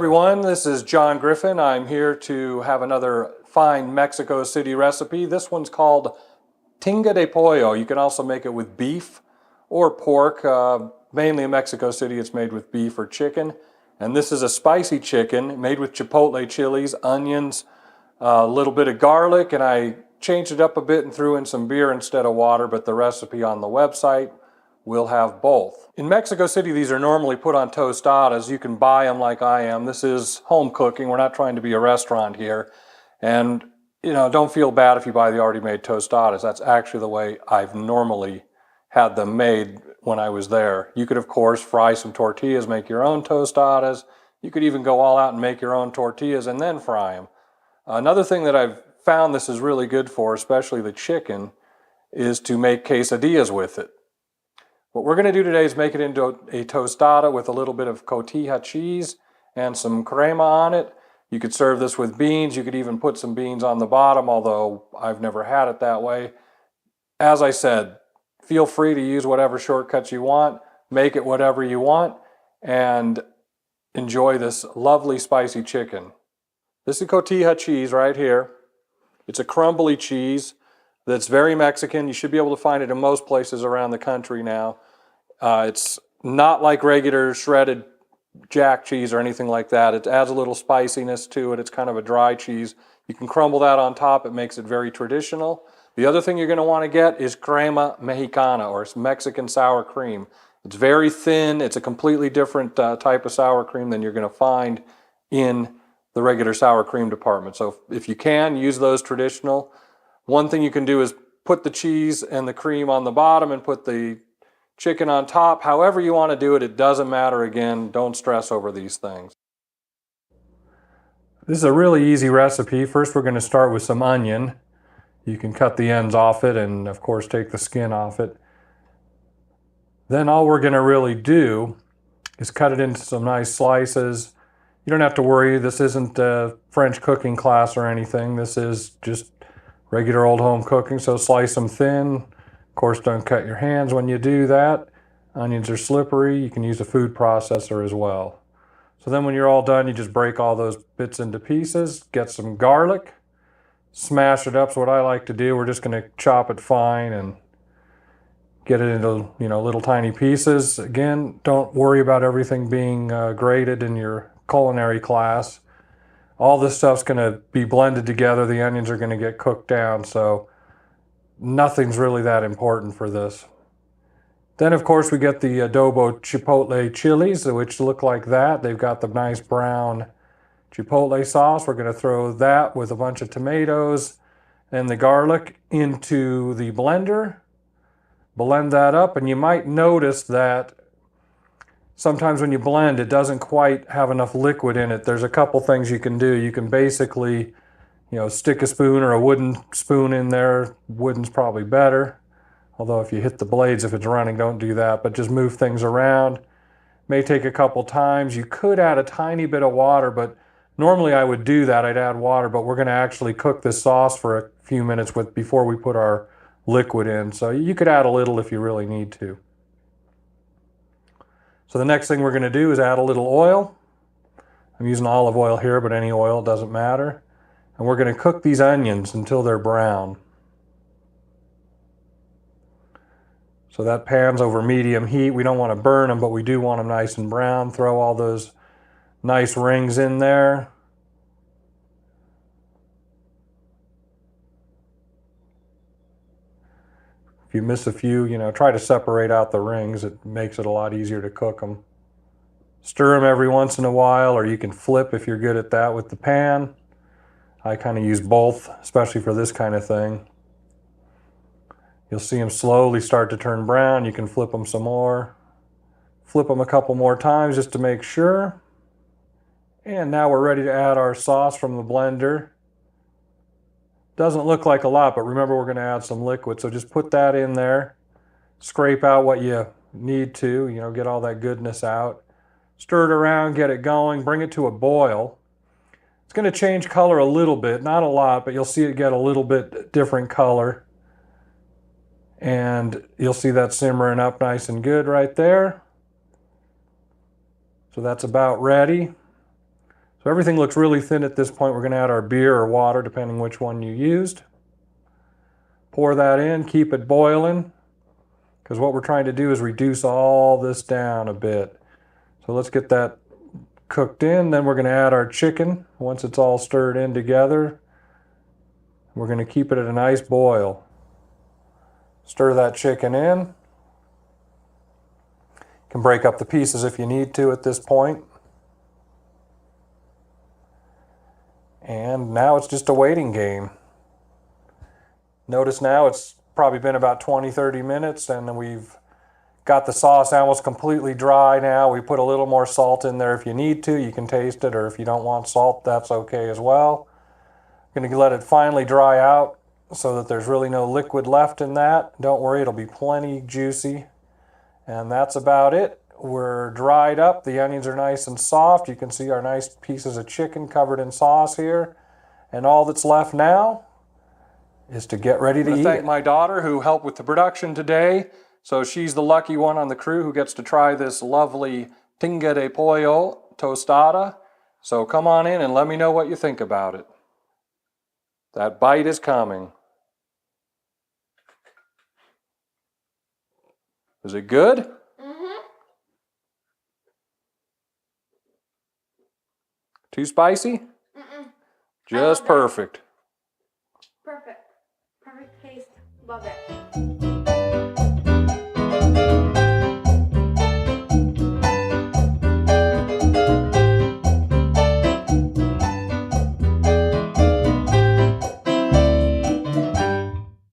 everyone, this is Jon Griffin. I'm here to have another fine Mexico City recipe. This one's called Tinga de pollo. You can also make it with beef or pork. Mainly in Mexico City it's made with beef or chicken. And this is a spicy chicken made with chipotle chilies, onions, a little bit of garlic, and I changed it up a bit and threw in some beer instead of water, but the recipe on the website will have both. In Mexico City, these are normally put on tostadas. You can buy them like I am. This is home cooking. We're not trying to be a restaurant here. And, don't feel bad if you buy the already made tostadas. That's actually the way I've normally had them made when I was there. You could, of course, fry some tortillas, make your own tostadas. You could even go all out and make your own tortillas and then fry them. Another thing that I've found this is really good for, especially the chicken, is to make quesadillas with it. What we're going to do today is make it into a tostada with a little bit of cotija cheese and some crema on it. You could serve this with beans. You could even put some beans on the bottom, although I've never had it that way. As I said, feel free to use whatever shortcuts you want, make it whatever you want, and enjoy this lovely spicy chicken. This is cotija cheese right here. It's a crumbly cheese that's very Mexican. You should be able to find it in most places around the country now. It's not like regular shredded jack cheese or anything like that. It adds a little spiciness to it. It's kind of a dry cheese. You can crumble that on top. It makes it very traditional. The other thing you're going to want to get is crema mexicana, or Mexican sour cream. It's very thin. It's a completely different type of sour cream than you're going to find in the regular sour cream department. So if you can, use those traditional. One thing you can do is put the cheese and the cream on the bottom and put the chicken on top. However you want to do it, it doesn't matter. Again, don't stress over these things. This is a really easy recipe. First, we're going to start with some onion. You can cut the ends off it and, of course, take the skin off it. Then all we're going to really do is cut it into some nice slices. You don't have to worry. This isn't a French cooking class or anything. This is just regular old home cooking, so slice them thin. Of course, don't cut your hands when you do that. Onions are slippery. You can use a food processor as well. So then when you're all done, you just break all those bits into pieces. Get some garlic, smash it up. So what I like to do, we're just going to chop it fine and get it into little tiny pieces. Again, don't worry about everything being grated in your culinary class. All this stuff's going to be blended together. The onions are going to get cooked down, so nothing's really that important for this. Then, of course, we get the adobo chipotle chilies, which look like that. They've got the nice brown chipotle sauce. We're going to throw that with a bunch of tomatoes and the garlic into the blender. Blend that up, and you might notice that sometimes when you blend, it doesn't quite have enough liquid in it. There's a couple things you can do. You can basically, stick a spoon or a wooden spoon in there. Wooden's probably better. Although if you hit the blades, if it's running, don't do that. But just move things around. May take a couple times. You could add a tiny bit of water, but normally I would do that. I'd add water, but we're going to actually cook this sauce for a few minutes before we put our liquid in. So you could add a little if you really need to. So the next thing we're going to do is add a little oil. I'm using olive oil here, but any oil doesn't matter. And we're going to cook these onions until they're brown. So that pan's over medium heat. We don't want to burn them, but we do want them nice and brown. Throw all those nice rings in there. If you miss a few, try to separate out the rings. It makes it a lot easier to cook them. Stir them every once in a while, or you can flip if you're good at that with the pan. I kind of use both, especially for this kind of thing. You'll see them slowly start to turn brown. You can flip them some more. Flip them a couple more times just to make sure. And now we're ready to add our sauce from the blender. Doesn't look like a lot, but remember we're going to add some liquid. So just put that in there. Scrape out what you need to, get all that goodness out. Stir it around, get it going, bring it to a boil. It's going to change color a little bit, not a lot, but you'll see it get a little bit different color. And you'll see that simmering up nice and good right there. So that's about ready. So everything looks really thin at this point. We're going to add our beer or water, depending which one you used. Pour that in, keep it boiling, because what we're trying to do is reduce all this down a bit. So let's get that cooked in. Then we're going to add our chicken once it's all stirred in together. We're going to keep it at a nice boil. Stir that chicken in. You can break up the pieces if you need to at this point. And now it's just a waiting game. Notice now it's probably been about 20-30 minutes and we've got the sauce almost completely dry now. We put a little more salt in there if you need to. You can taste it, or if you don't want salt, that's okay as well. I'm going to let it finally dry out so that there's really no liquid left in that. Don't worry, it'll be plenty juicy. And that's about it. We're dried up. The onions are nice and soft. You can see our nice pieces of chicken covered in sauce here. And all that's left now is to get ready to eat. I thank my daughter who helped with the production today. So she's the lucky one on the crew who gets to try this lovely Tinga de pollo tostada. So come on in and let me know what you think about it. That bite is coming. Is it good? Mm-hmm. Too spicy? Mm-mm. Just perfect. Perfect. Perfect taste. Love it.